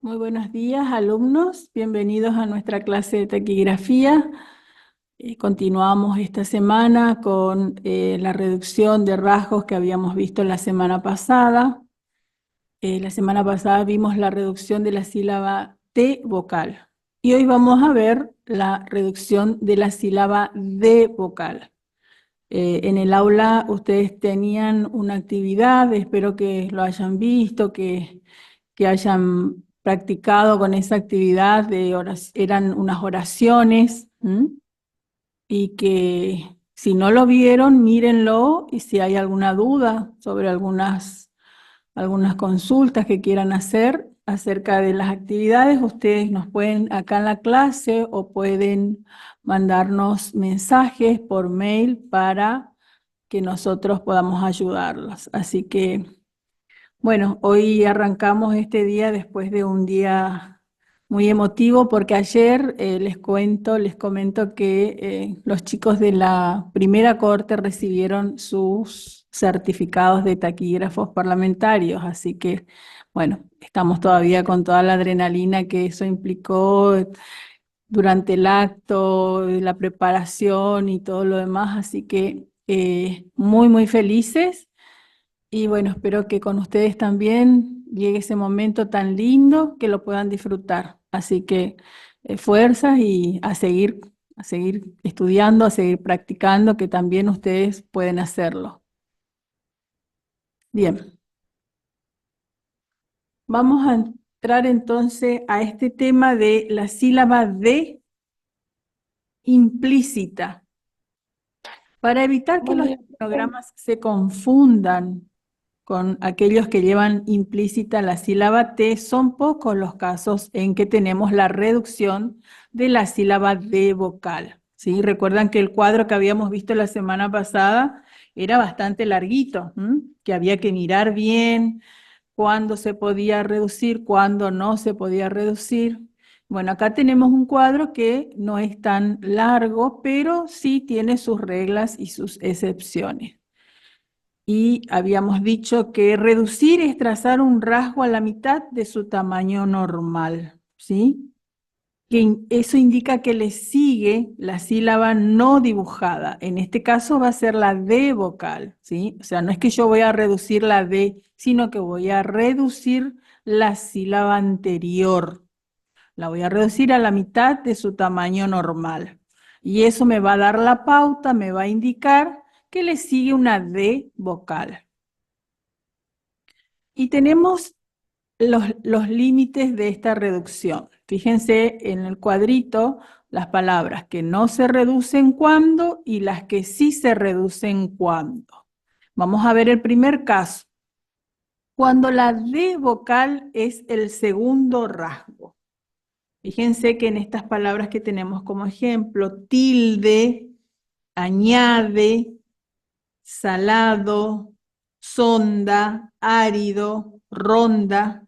Muy buenos días, alumnos. Bienvenidos a nuestra clase de taquigrafía. Continuamos esta semana con la reducción de rasgos que habíamos visto la semana pasada. La semana pasada vimos la reducción de la sílaba T vocal. Y hoy vamos a ver la reducción de la sílaba D vocal. En el aula ustedes tenían una actividad, espero que lo hayan visto, que hayan practicado con esa actividad eran unas oraciones, ¿m? Y que si no lo vieron, mírenlo y si hay alguna duda sobre algunas consultas que quieran hacer acerca de las actividades, ustedes nos pueden acá en la clase o pueden mandarnos mensajes por mail para que nosotros podamos ayudarlos. Así que bueno, hoy arrancamos este día después de un día muy emotivo porque ayer les comento que los chicos de la primera corte recibieron sus certificados de taquígrafos parlamentarios, así que bueno, estamos todavía con toda la adrenalina que eso implicó durante el acto, la preparación y todo lo demás, así que muy felices. Y bueno, espero que con ustedes también llegue ese momento tan lindo que lo puedan disfrutar. Así que fuerzas y a seguir estudiando, a seguir practicando, que también ustedes pueden hacerlo. Bien, vamos a entrar entonces a este tema de la sílaba D implícita. Para evitar que los programas se confundan con aquellos que llevan implícita la sílaba T, son pocos los casos en que tenemos la reducción de la sílaba D vocal. ¿Sí? Recuerdan que el cuadro que habíamos visto la semana pasada era bastante larguito, que había que mirar bien cuándo se podía reducir, cuándo no se podía reducir. Bueno, acá tenemos un cuadro que no es tan largo, pero sí tiene sus reglas y sus excepciones. Y habíamos dicho que reducir es trazar un rasgo a la mitad de su tamaño normal, ¿sí? Eso indica que le sigue la sílaba no dibujada. En este caso va a ser la D vocal, ¿sí? O sea, no es que yo voy a reducir la D, sino que voy a reducir la sílaba anterior. La voy a reducir a la mitad de su tamaño normal. Y eso me va a dar la pauta, me va a indicar que le sigue una D vocal. Y tenemos los límites de esta reducción. Fíjense en el cuadrito las palabras que no se reducen cuando y las que sí se reducen cuando. Vamos a ver el primer caso. Cuando la D vocal es el segundo rasgo. Fíjense que en estas palabras que tenemos como ejemplo, tilde, añade, salado, sonda, árido, ronda,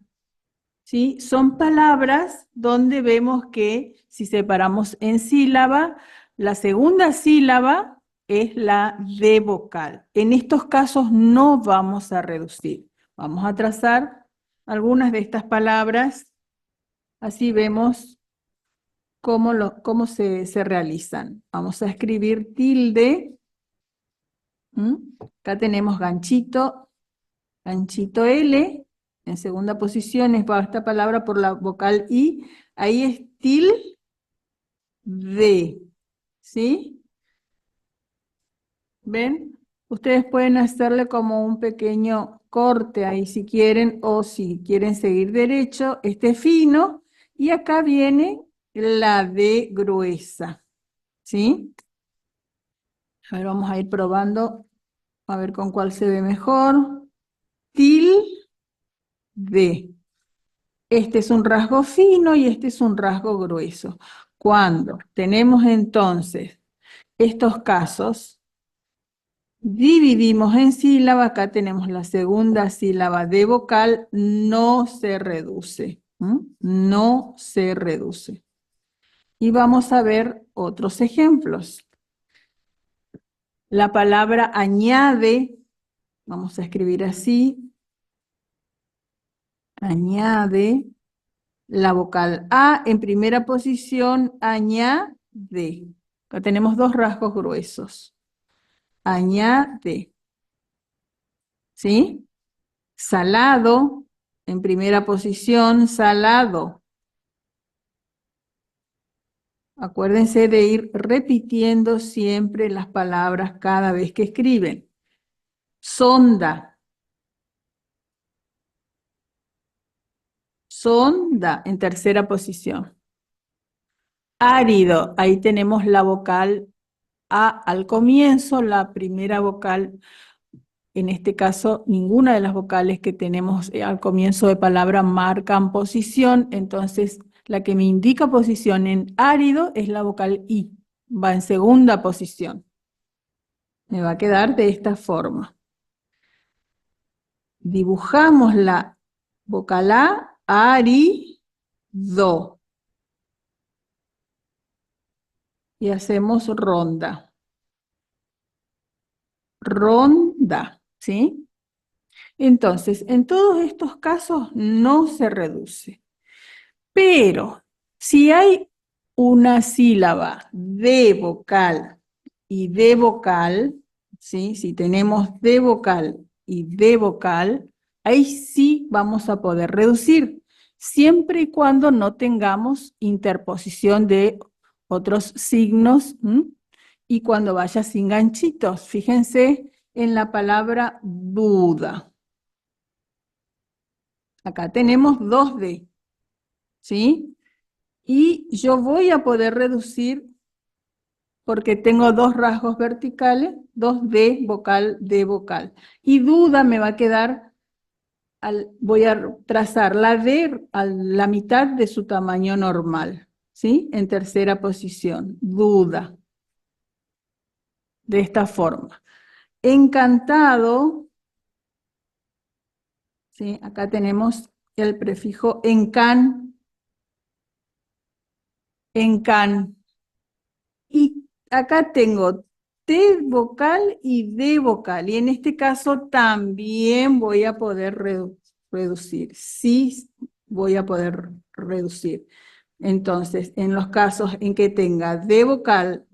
¿sí? Son palabras donde vemos que si separamos en sílaba, la segunda sílaba es la D vocal. En estos casos no vamos a reducir. Vamos a trazar algunas de estas palabras, así vemos cómo se realizan. Vamos a escribir tilde. Acá tenemos ganchito, ganchito L, en segunda posición es para esta palabra por la vocal I, ahí es tilde, ¿sí? ¿Ven? Ustedes pueden hacerle como un pequeño corte ahí si quieren, o si quieren seguir derecho, este fino, y acá viene la D gruesa, ¿sí? A ver, vamos a ir probando, a ver con cuál se ve mejor. Tilde. Este es un rasgo fino y este es un rasgo grueso. Cuando tenemos entonces estos casos, dividimos en sílaba, acá tenemos la segunda sílaba de vocal, no se reduce, no se reduce. Y vamos a ver otros ejemplos. La palabra añade, vamos a escribir así, añade, La vocal A en primera posición, añade. Acá tenemos dos rasgos gruesos. Añade. ¿Sí? Salado, en primera posición, salado. Acuérdense de ir repitiendo siempre las palabras cada vez que escriben. Sonda. Sonda, en tercera posición. Árido, ahí tenemos la vocal A al comienzo, la primera vocal, en este caso, ninguna de las vocales que tenemos al comienzo de palabra marcan posición, entonces la que me indica posición en árido es la vocal I, va en segunda posición. Me va a quedar de esta forma. Dibujamos la vocal A, ari, do. Y hacemos ronda. Ronda, ¿sí? Entonces, en todos estos casos no se reduce. Pero si hay una sílaba de vocal y de vocal, ¿sí? Si tenemos de vocal y de vocal, ahí sí vamos a poder reducir, siempre y cuando no tengamos interposición de otros signos, ¿m? Y cuando vaya sin ganchitos. Fíjense en la palabra duda. Acá tenemos dos D, ¿sí? Y yo voy a poder reducir porque tengo dos rasgos verticales, dos D vocal, D vocal. Y duda me va a quedar, voy a trazar la D a la mitad de su tamaño normal, ¿sí? En tercera posición, duda. De esta forma. Encantado, ¿sí? Acá tenemos el prefijo encan. Y acá tengo T vocal y D vocal. Y en este caso también voy a poder reducir. Sí voy a poder reducir. Entonces, en los casos en que tenga D vocal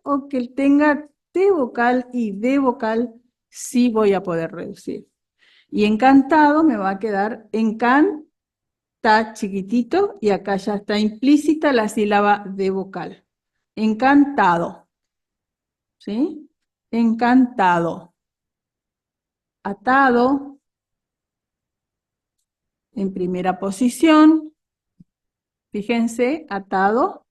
o que tenga T vocal y D vocal, sí voy a poder reducir. Y encantado me va a quedar está chiquitito y acá ya está implícita la sílaba D vocal. Encantado, ¿sí? Encantado. Atado, en primera posición. Fíjense, atado.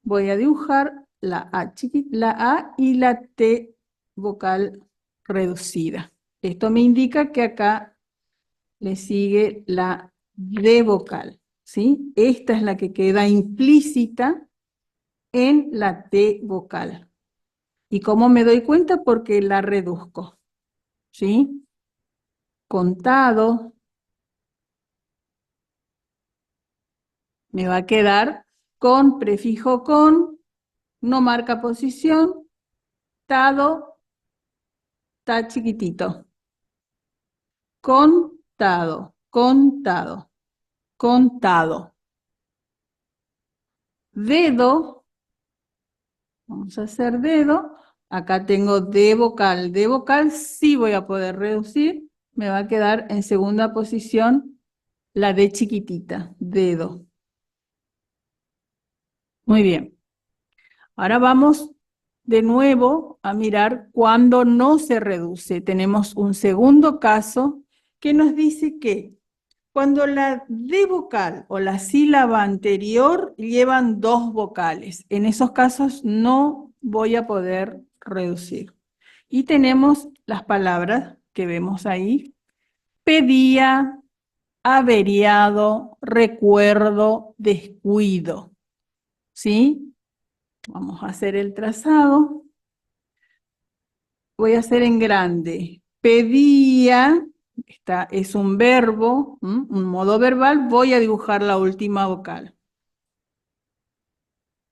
Voy a dibujar la A y la T vocal reducida. Esto me indica que acá le sigue la D vocal, ¿sí? Esta es la que queda implícita en la T vocal. ¿Y cómo me doy cuenta? Porque la reduzco, ¿sí? Contado, me va a quedar con prefijo con, no marca posición, tado, está chiquitito. Contado, contado, contado. Dedo, vamos a hacer dedo. Acá tengo D vocal. D vocal sí voy a poder reducir. Me va a quedar en segunda posición la D chiquitita, dedo. Muy bien. Ahora vamos de nuevo a mirar cuando no se reduce. Tenemos un segundo caso que nos dice que cuando la D vocal o la sílaba anterior llevan dos vocales, en esos casos no voy a poder reducir. Y tenemos las palabras que vemos ahí: pedía, averiado, recuerdo, descuido. ¿Sí? Vamos a hacer el trazado. Voy a hacer en grande. Pedía, es un verbo, un modo verbal. Voy a dibujar la última vocal.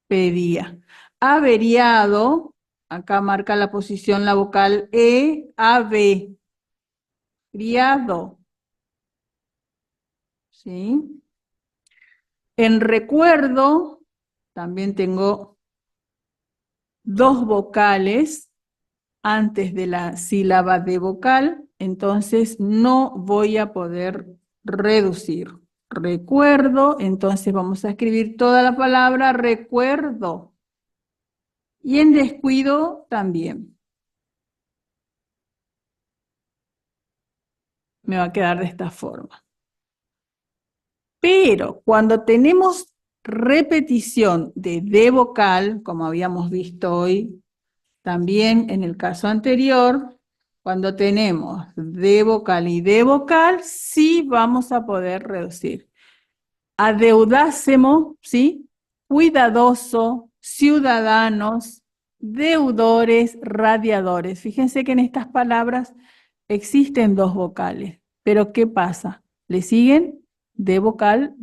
Pedía. Averiado, acá marca la posición la vocal E, ave. Criado. ¿Sí? En recuerdo, también tengo dos vocales antes de la sílaba de vocal, entonces no voy a poder reducir. Recuerdo, entonces vamos a escribir toda la palabra recuerdo. Y en descuido también. Me va a quedar de esta forma. Pero cuando tenemos repetición de vocal, como habíamos visto hoy, también en el caso anterior, cuando tenemos de vocal y de vocal, sí vamos a poder reducir. Adeudásemos, ¿sí? Cuidadoso, ciudadanos, deudores, radiadores. Fíjense que en estas palabras existen dos vocales, pero ¿qué pasa? ¿Le siguen? De vocal.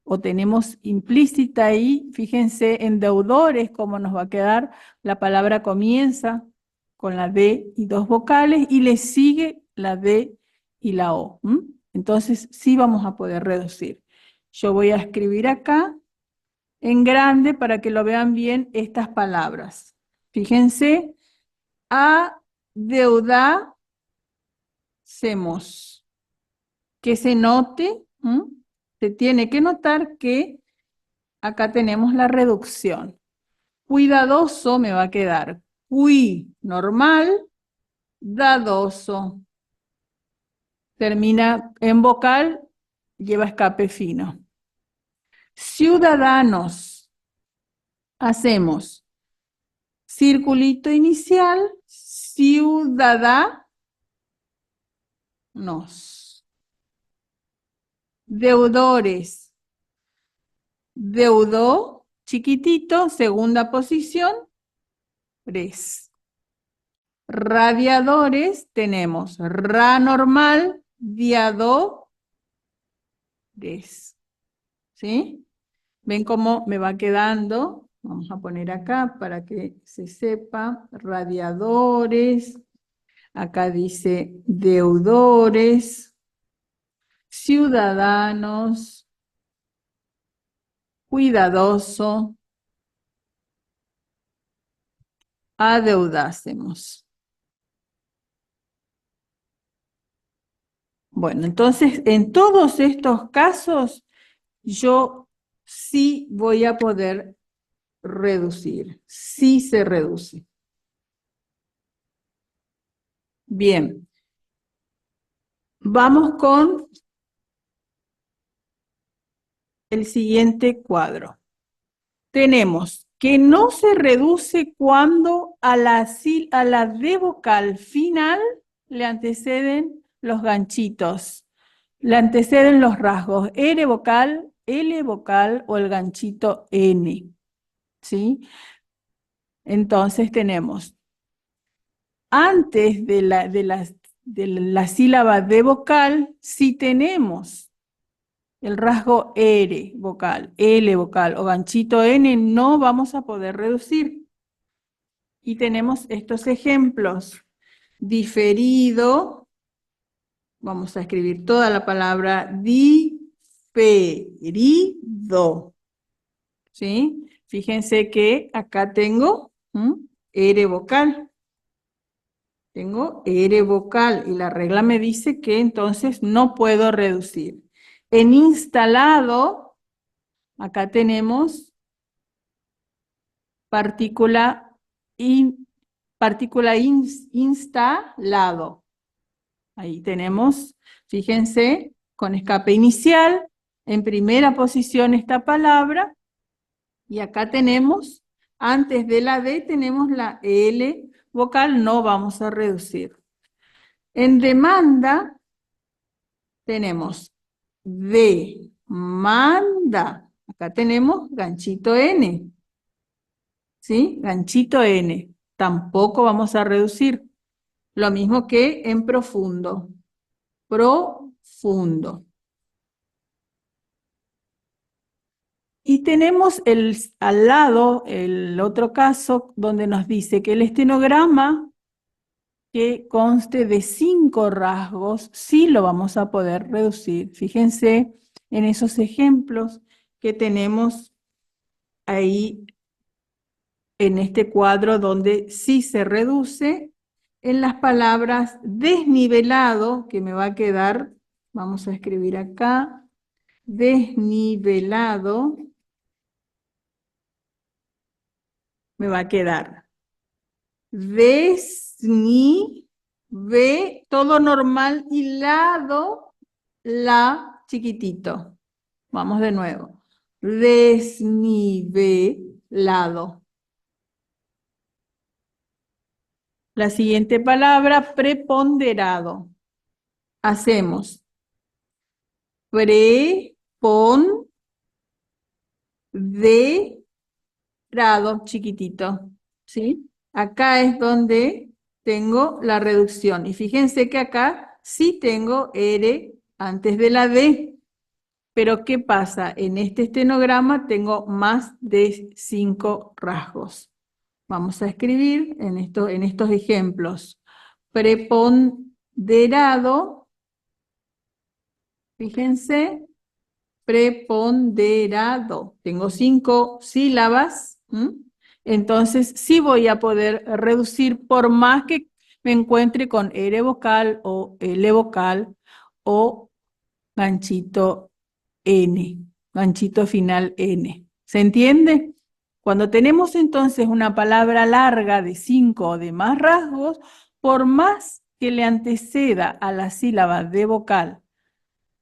O tenemos implícita ahí, fíjense, en deudores, cómo nos va a quedar. La palabra comienza con la D y dos vocales y le sigue la D y la O. Entonces sí vamos a poder reducir. Yo voy a escribir acá en grande para que lo vean bien estas palabras. Fíjense, adeudásemos. Que se note, se tiene que notar que acá tenemos la reducción. Cuidadoso me va a quedar normal, dadoso. Termina en vocal, lleva escape fino. Ciudadanos. Hacemos circulito inicial, ciudadanos. Deudores. Deudó, chiquitito, segunda posición, res. Radiadores tenemos ra normal, diadores. ¿Sí? ¿Ven cómo me va quedando? Vamos a poner acá para que se sepa. Radiadores. Acá dice deudores. Ciudadanos. Cuidadoso. Adeudásemos. Bueno, entonces en todos estos casos yo sí voy a poder reducir, sí se reduce. Bien, vamos con el siguiente cuadro. Tenemos que no se reduce cuando a la D vocal final le anteceden los ganchitos, le anteceden los rasgos R vocal, L vocal o el ganchito N. ¿Sí? Entonces tenemos, antes de la sílaba D vocal, si tenemos el rasgo R vocal, L vocal o ganchito N, no vamos a poder reducir. Y tenemos estos ejemplos. Diferido, vamos a escribir toda la palabra diferido. ¿Sí? Fíjense que acá tengo R vocal. Tengo R vocal y la regla me dice que entonces no puedo reducir. En instalado, acá tenemos partícula instalado. Ahí tenemos, fíjense, con escape inicial, en primera posición esta palabra, y acá tenemos, antes de la D tenemos la L vocal, no vamos a reducir. En demanda tenemos demanda, acá tenemos ganchito N, ¿sí? Ganchito N, tampoco vamos a reducir. Lo mismo que en profundo, profundo. Y tenemos al lado el otro caso donde nos dice que el estenograma que conste de 5 rasgos sí lo vamos a poder reducir. Fíjense, en esos ejemplos que tenemos ahí en este cuadro donde sí se reduce en las palabras desnivelado, que me va a quedar, vamos a escribir acá, desnivelado, me va a quedar todo normal y lado, la chiquitito. Vamos de nuevo. Desnivelado. La siguiente palabra, preponderado. Hacemos preponderado chiquitito, ¿sí? Acá es donde tengo la reducción. Y fíjense que acá sí tengo R antes de la D. Pero ¿qué pasa? En este estenograma tengo más de 5 rasgos. Vamos a escribir en estos ejemplos. Preponderado, fíjense, preponderado. Tengo 5 sílabas, entonces sí voy a poder reducir por más que me encuentre con R vocal o L vocal o ganchito N, ganchito final N. ¿Se entiende? Cuando tenemos entonces una palabra larga de 5 o de más rasgos, por más que le anteceda a la sílaba D vocal,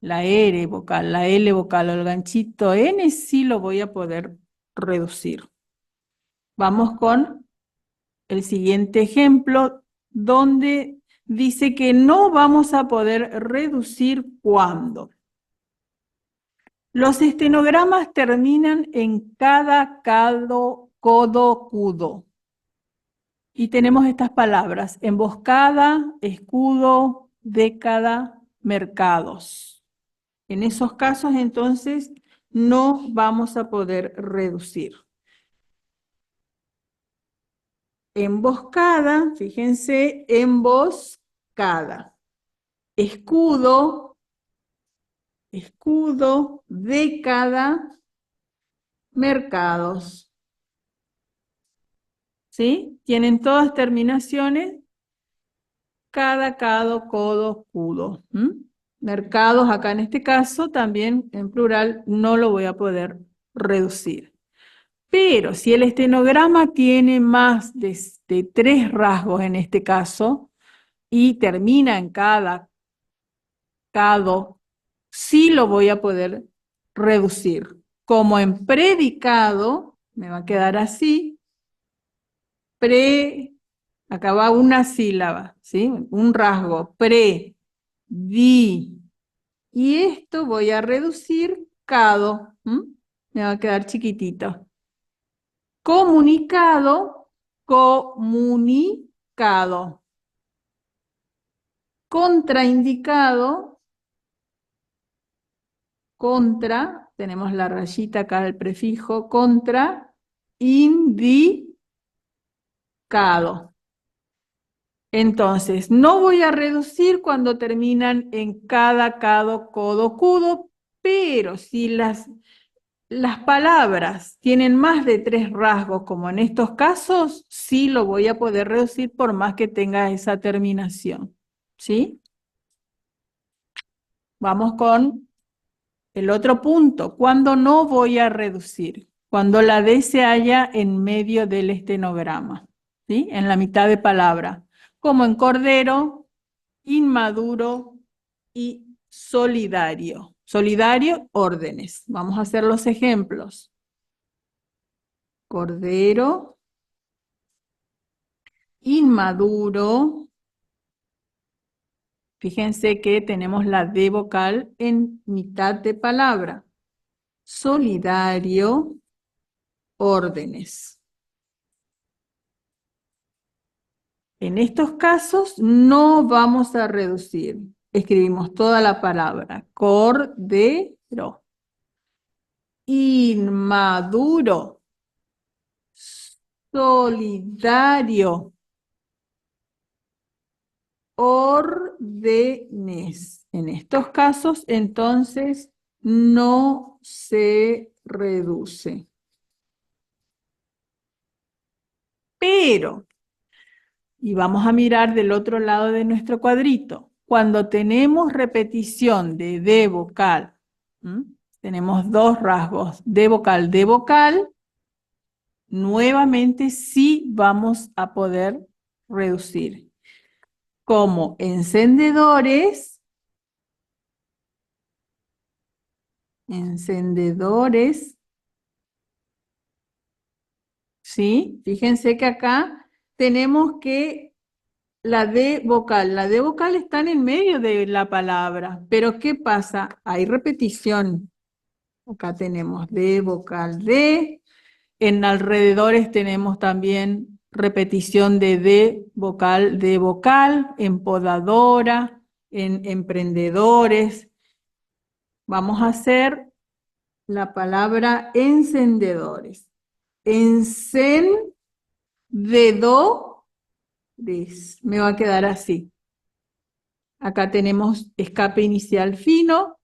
la R vocal, la L vocal o el ganchito N, sí lo voy a poder reducir. Vamos con el siguiente ejemplo, donde dice que no vamos a poder reducir cuando los estenogramas terminan en cada, cado, codo, cudo. Y tenemos estas palabras: emboscada, escudo, década, mercados. En esos casos, entonces, no vamos a poder reducir. Emboscada, fíjense, emboscada. Escudo, escudo, década, mercados. ¿Sí? Tienen todas terminaciones, cada, cado, codo, cudo. Mercados, acá en este caso, también en plural, no lo voy a poder reducir. Pero si el estenograma tiene más de 3 rasgos en este caso, y termina en cada, cado, sí lo voy a poder reducir. Como en predicado, me va a quedar así, acá va una sílaba, ¿sí? Un rasgo, di. Y esto voy a reducir cado, me va a quedar chiquitito. Comunicado, comunicado. Contraindicado, contra, tenemos la rayita acá del prefijo, contra, indicado. Entonces, no voy a reducir cuando terminan en cada, cado, codo, cudo, pero si las palabras tienen más de 3 rasgos, como en estos casos, sí lo voy a poder reducir por más que tenga esa terminación. ¿Sí? Vamos con el otro punto. ¿Cuándo no voy a reducir? Cuando la D se halla en medio del estenograma, ¿sí? En la mitad de palabra, como en cordero, inmaduro y solidario. Solidario, órdenes. Vamos a hacer los ejemplos. Cordero, inmaduro. Fíjense que tenemos la D vocal en mitad de palabra. Solidario, órdenes. En estos casos no vamos a reducir. Escribimos toda la palabra. Cordero. Inmaduro. Solidario. Órdenes. En estos casos, entonces, no se reduce. Pero, y vamos a mirar del otro lado de nuestro cuadrito, cuando tenemos repetición de D vocal, tenemos dos rasgos, D vocal, nuevamente sí vamos a poder reducir. Como encendedores, ¿sí? Fíjense que acá tenemos que la D vocal está en el medio de la palabra, pero ¿qué pasa? Hay repetición. Acá tenemos D vocal D, en alrededores tenemos también repetición de D vocal, en podadora, en emprendedores. Vamos a hacer la palabra encendedores. Encendedores. Me va a quedar así. Acá tenemos escape inicial fino,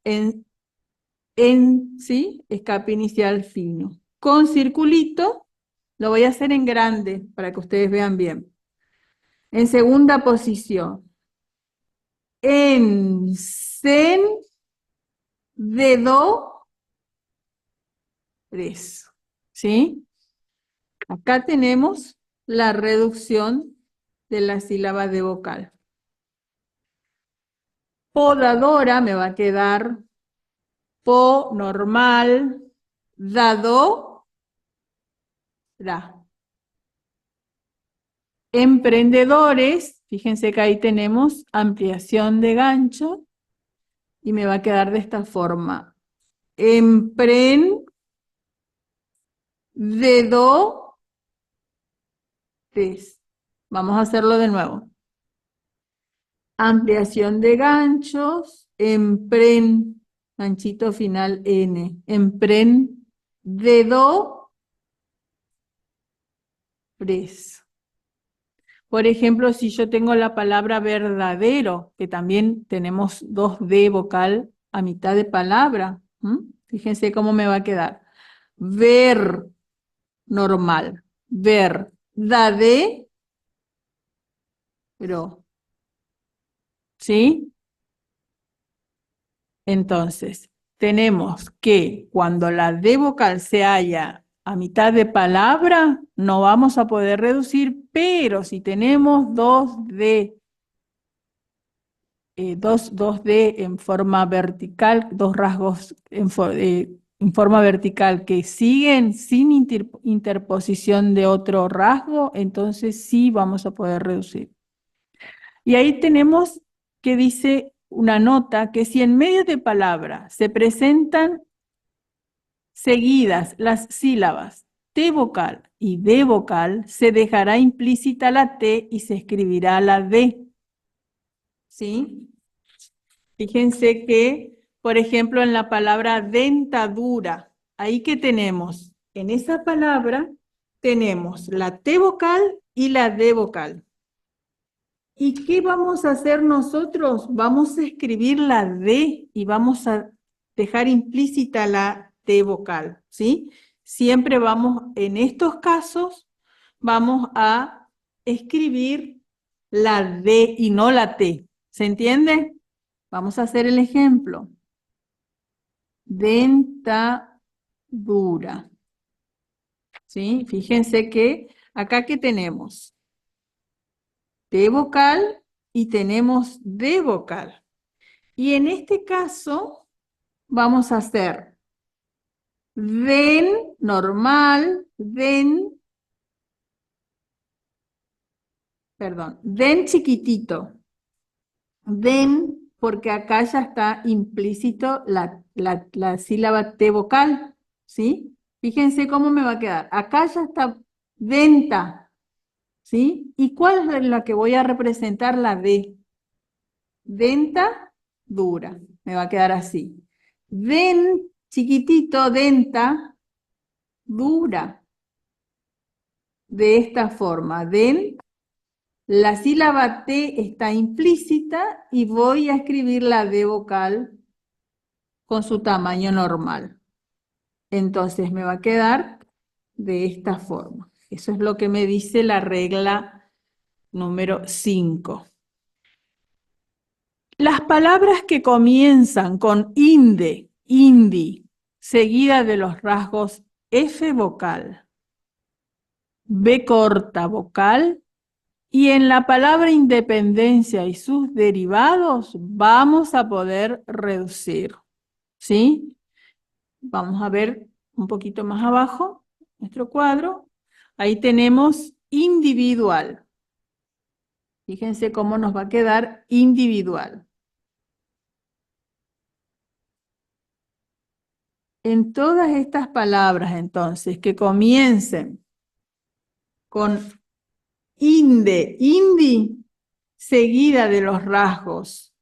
¿sí? Escape inicial fino. Con circulito, lo voy a hacer en grande para que ustedes vean bien. En segunda posición. Encendedores. ¿Sí? Acá tenemos la reducción de la sílaba de vocal. Podadora me va a quedar po normal, dado, da. Emprendedores, fíjense que ahí tenemos ampliación de gancho y me va a quedar de esta forma. Emprendedores. Vamos a hacerlo de nuevo. Ampliación de ganchos, ganchito final N, emprendedores. Por ejemplo, si yo tengo la palabra verdadero, que también tenemos dos D vocal a mitad de palabra, fíjense cómo me va a quedar. Ver, normal, verdadero. ¿Sí? Entonces, tenemos que cuando la D vocal se halla a mitad de palabra, no vamos a poder reducir, pero si tenemos dos D en forma vertical, dos rasgos en forma vertical que siguen sin interposición de otro rasgo, entonces sí vamos a poder reducir. Y ahí tenemos que dice una nota que si en medio de palabra se presentan seguidas las sílabas T vocal y D vocal, se dejará implícita la T y se escribirá la D. ¿Sí? Fíjense que, por ejemplo, en la palabra dentadura, ahí que tenemos, en esa palabra tenemos la T vocal y la D vocal. ¿Y qué vamos a hacer nosotros? Vamos a escribir la D y vamos a dejar implícita la T vocal, ¿sí? Siempre vamos, en estos casos, vamos a escribir la D y no la T. ¿Se entiende? Vamos a hacer el ejemplo. Dentadura. ¿Sí? Fíjense que acá que tenemos T vocal y tenemos D vocal. Y en este caso vamos a hacer den normal, den chiquitito. Den, porque acá ya está implícito la sílaba T vocal, ¿sí? Fíjense cómo me va a quedar. Acá ya está denta, ¿sí? ¿Y cuál es la que voy a representar? La D. Denta, dura. Me va a quedar así. Den, chiquitito, denta, dura. De esta forma, den. La sílaba T está implícita y voy a escribir la D vocal con su tamaño normal. Entonces me va a quedar de esta forma. Eso es lo que me dice la regla número 5. Las palabras que comienzan con inde, indi, seguida de los rasgos F vocal, B corta vocal, y en la palabra independencia y sus derivados vamos a poder reducir, ¿sí? Vamos a ver un poquito más abajo nuestro cuadro. Ahí tenemos individual. Fíjense cómo nos va a quedar individual. En todas estas palabras, entonces, que comiencen con inde, indi, seguida de los rasgos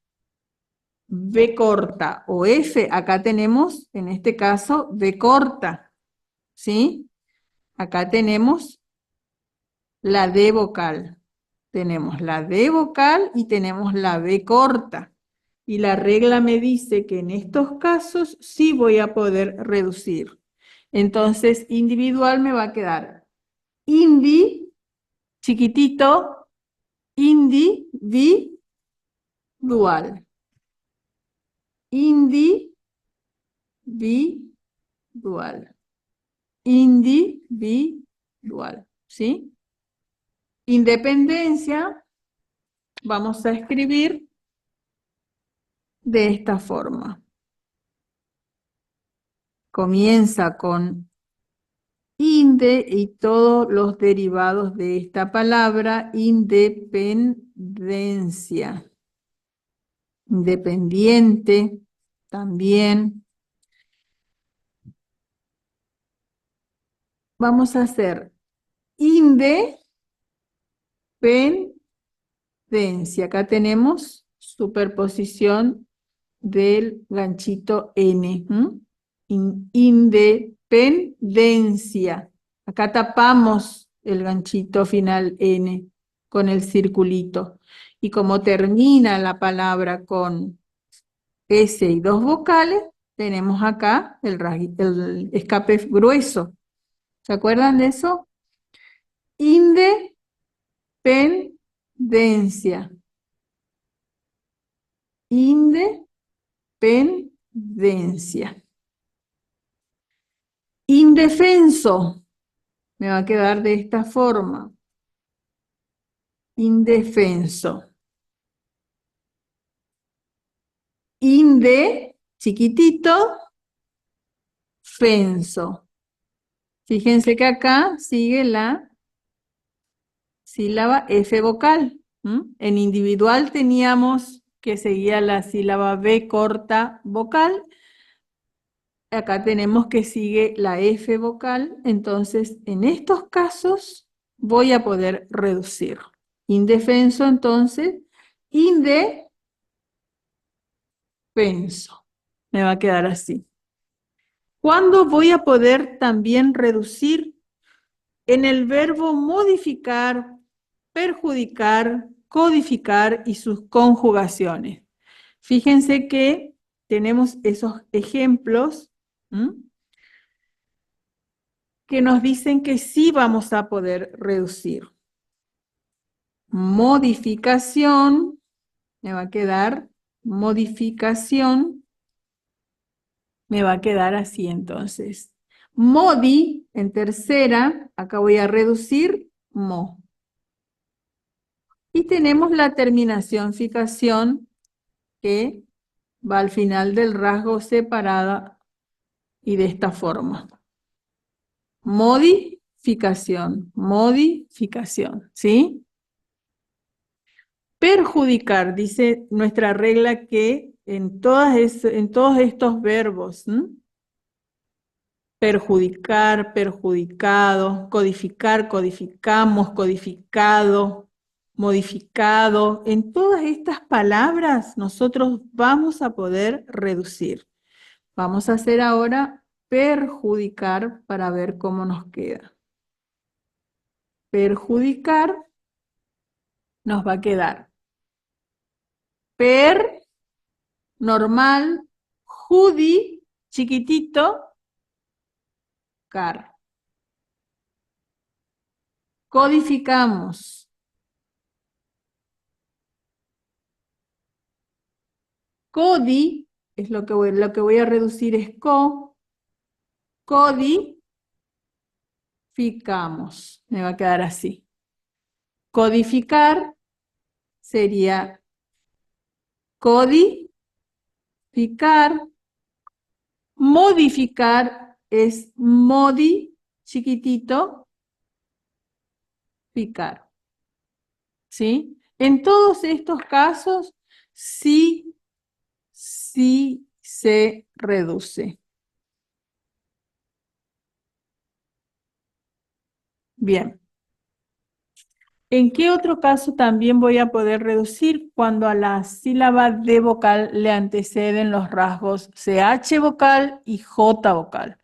B corta o F, acá tenemos, en este caso, B corta, ¿sí? Acá tenemos la D vocal. Tenemos la D vocal y tenemos la B corta. Y la regla me dice que en estos casos sí voy a poder reducir. Entonces, individual me va a quedar indi, chiquitito, indi, vi, dual. Indi, vi, dual. Indi, vi, dual. ¿Sí? Independencia, vamos a escribir de esta forma. Comienza con inde y todos los derivados de esta palabra, independencia. Independiente, también. Vamos a hacer independencia. Acá tenemos superposición del ganchito N. Independencia. Acá tapamos el ganchito final N con el circulito. Y como termina la palabra con S y dos vocales, tenemos acá el escape grueso. ¿Se acuerdan de eso? Independencia. Independencia. Indefenso. Me va a quedar de esta forma. Indefenso. Inde, chiquitito, fenso. Fíjense que acá sigue la sílaba F vocal. En individual teníamos que seguía la sílaba B corta vocal. Acá tenemos que sigue la F vocal. Entonces, en estos casos voy a poder reducir. Indefenso, entonces, indefenso. Me va a quedar así. ¿Cuándo voy a poder también reducir? En el verbo modificar, perjudicar, codificar y sus conjugaciones. Fíjense que tenemos esos ejemplos que nos dicen que sí vamos a poder reducir. Modificación, me va a quedar, modificación, me va a quedar así entonces. Modi, en tercera, acá voy a reducir mo. Y tenemos la terminación ficación que va al final del rasgo separada y de esta forma. Modificación, modificación, ¿sí? Perjudicar, dice nuestra regla que en todos estos verbos, perjudicar, perjudicado, codificar, codificamos, codificado, modificado, en todas estas palabras nosotros vamos a poder reducir. Vamos a hacer ahora perjudicar para ver cómo nos queda. Perjudicar nos va a quedar per, normal, Cudi, chiquitito, car. Codificamos. Codi, es lo que voy a reducir es codificamos. Me va a quedar así. Codificar sería codificar. Modificar es modi, chiquitito, picar. ¿Sí? En todos estos casos, sí se reduce. Bien. ¿En qué otro caso también voy a poder reducir? Cuando a la sílaba D vocal le anteceden los rasgos CH vocal y J vocal,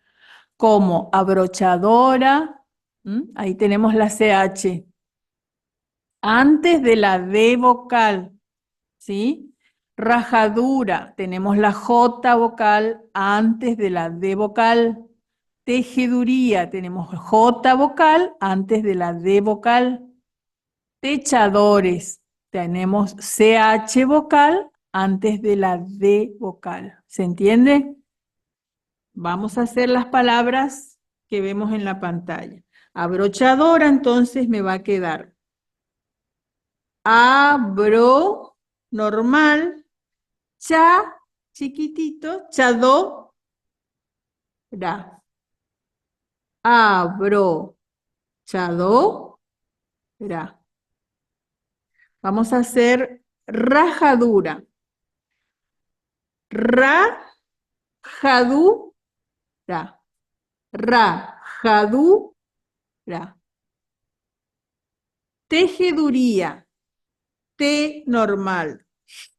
como abrochadora, ahí tenemos la CH, antes de la D vocal, ¿sí? Rajadura, tenemos la J vocal antes de la D vocal. Tejeduría, tenemos J vocal antes de la D vocal. Techadores, tenemos CH vocal antes de la D vocal. ¿Se entiende? Vamos a hacer las palabras que vemos en la pantalla. Abrochadora, entonces me va a quedar abro, normal, cha, chiquitito, chado, ra. Abro, chado, ra. Vamos a hacer rajadura. Rajadura. Rajadura. Tejeduría. T normal.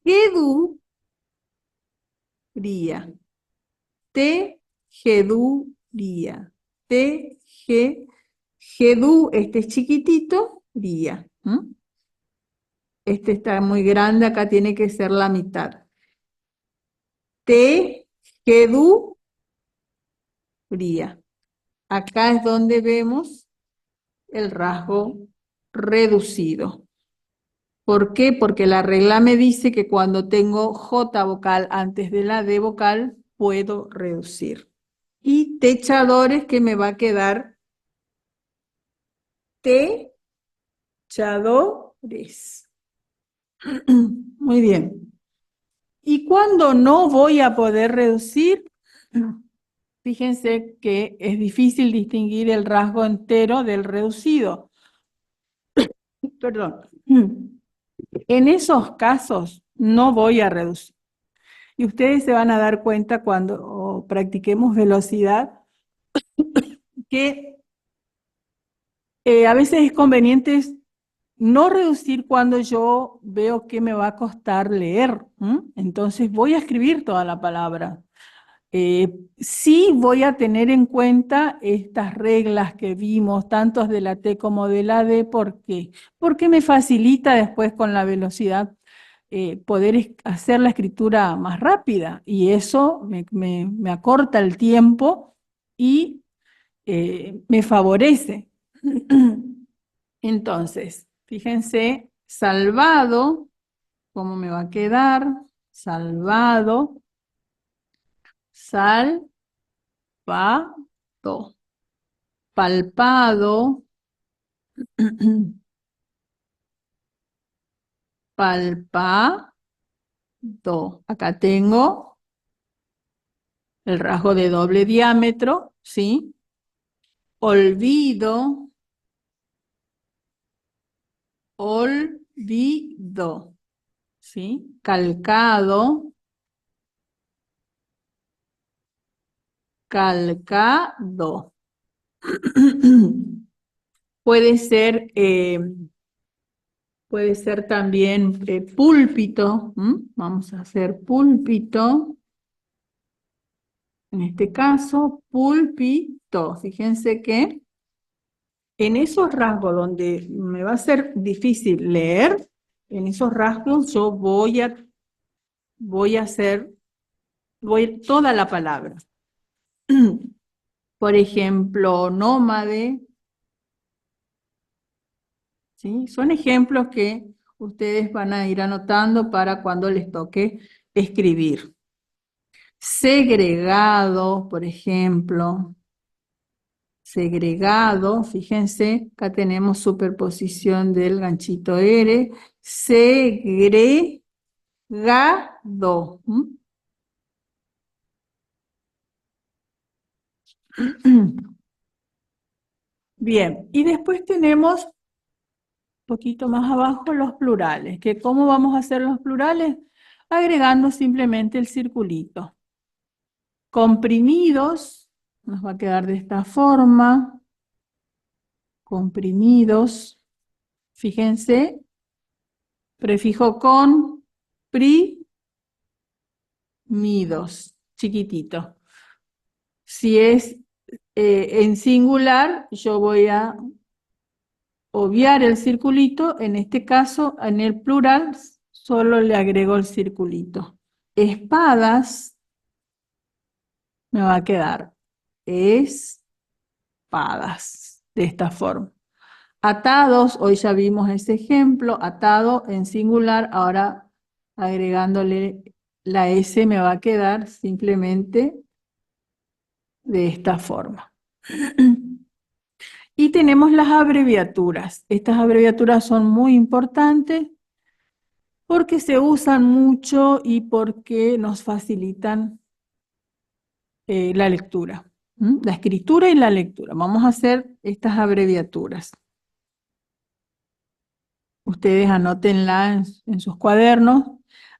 Tejeduría. Tejeduría. Tejedu, este es chiquitito, ría. Este está muy grande, acá tiene que ser la mitad. Tejeduría. Acá es donde vemos el rasgo reducido. ¿Por qué? Porque la regla me dice que cuando tengo J vocal antes de la D vocal, puedo reducir. Y techadores, que me va a quedar techadores. Muy bien. ¿Y cuando no voy a poder reducir? Fíjense que es difícil distinguir el rasgo entero del reducido. Perdón. En esos casos no voy a reducir. Y ustedes se van a dar cuenta cuando practiquemos velocidad que a veces es conveniente no reducir cuando yo veo que me va a costar leer. Entonces voy a escribir toda la palabra. Sí voy a tener en cuenta estas reglas que vimos, tanto de la T como de la D. ¿Por qué? Porque me facilita después con la velocidad poder hacer la escritura más rápida, y eso me acorta el tiempo y me favorece. Entonces, fíjense, salvado, ¿cómo me va a quedar? Salvado, salvado, palpado, palpado. Acá tengo el rasgo de doble diámetro, ¿sí? Olvido, olvido, ¿sí? Calcado, calcado. Puede ser también púlpito. Vamos a hacer púlpito. En este caso, púlpito. Fíjense que en esos rasgos donde me va a ser difícil leer, en esos rasgos yo voy a hacer voy toda la palabra. Por ejemplo, nómade, ¿sí? Son ejemplos que ustedes van a ir anotando para cuando les toque escribir. Segregado, por ejemplo. Segregado, fíjense, acá tenemos superposición del ganchito R. Segregado. Bien, y después tenemos un poquito más abajo los plurales. ¿Que cómo vamos a hacer los plurales? Agregando simplemente el circulito. Comprimidos, nos va a quedar de esta forma. Comprimidos, fíjense, prefijo con, midos, chiquitito. Si es en singular, yo voy a obviar el circulito. En este caso, en el plural, solo le agrego el circulito. Espadas, me va a quedar espadas, de esta forma. Atados, hoy ya vimos ese ejemplo, atado en singular, ahora agregándole la S me va a quedar simplemente de esta forma. Y tenemos las abreviaturas. Estas abreviaturas son muy importantes porque se usan mucho y porque nos facilitan la lectura, la escritura y la lectura. Vamos a hacer estas abreviaturas. Ustedes anótenla en sus cuadernos.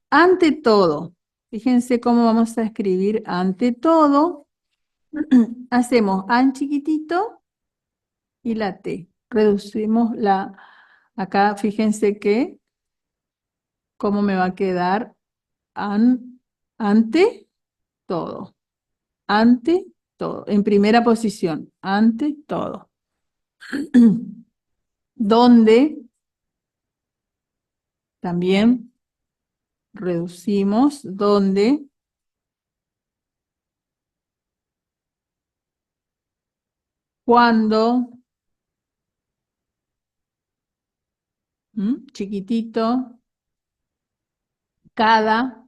Ante todo, fíjense cómo vamos a escribir ante todo. Hacemos an chiquitito y la T. Reducimos la, acá fíjense que, cómo me va a quedar ante todo. Ante todo. En primera posición. Ante todo. Donde también reducimos. Donde. Cuando. Chiquitito. Cada.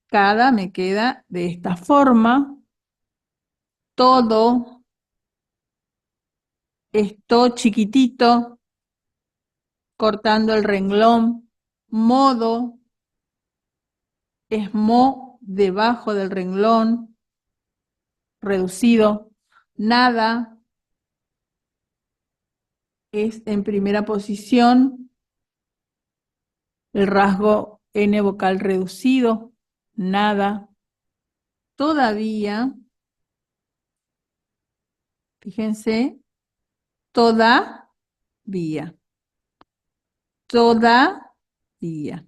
Cada me queda de esta forma. Todo. Esto chiquitito. Cortando el renglón. Modo. Es mo debajo del renglón. Reducido. Nada. Es en primera posición. El rasgo N vocal reducido. Nada. Todavía. Fíjense. Todavía. Todavía.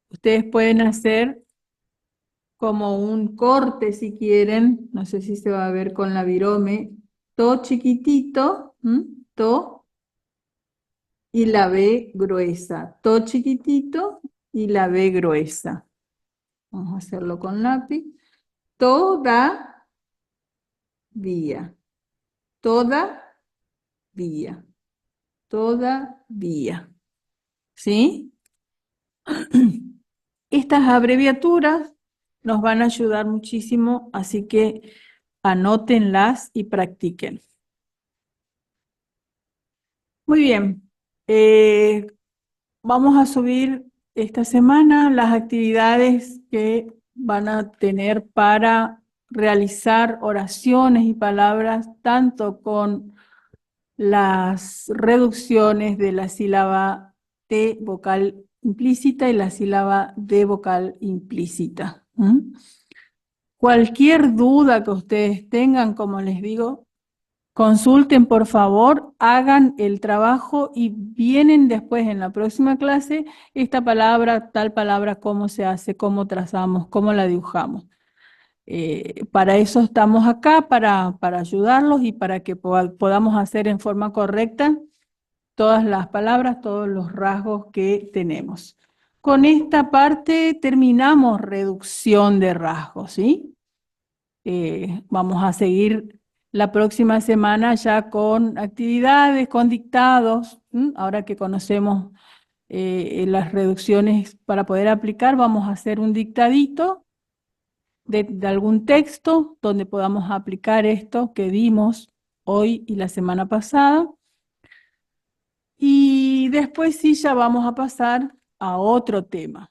Ustedes pueden hacer como un corte si quieren. No sé si se va a ver con la virome. To chiquitito. To. Y la B gruesa. To chiquitito y la B gruesa. Vamos a hacerlo con lápiz. Todavía. Todavía. Todavía. ¿Sí? Estas abreviaturas nos van a ayudar muchísimo, así que anótenlas y practiquen. Muy bien. Vamos a subir esta semana las actividades que van a tener para realizar oraciones y palabras, tanto con las reducciones de la sílaba T vocal implícita y la sílaba D vocal implícita. Cualquier duda que ustedes tengan, como les digo, consulten por favor, hagan el trabajo y vienen después en la próxima clase esta palabra, tal palabra, cómo se hace, cómo trazamos, cómo la dibujamos. Para eso estamos acá, para ayudarlos y para que podamos hacer en forma correcta todas las palabras, todos los rasgos que tenemos. Con esta parte terminamos reducción de rasgos, ¿sí? Vamos a seguir la próxima semana ya con actividades, con dictados. Ahora que conocemos las reducciones para poder aplicar, vamos a hacer un dictadito de algún texto donde podamos aplicar esto que vimos hoy y la semana pasada. Y después sí ya vamos a pasar a otro tema.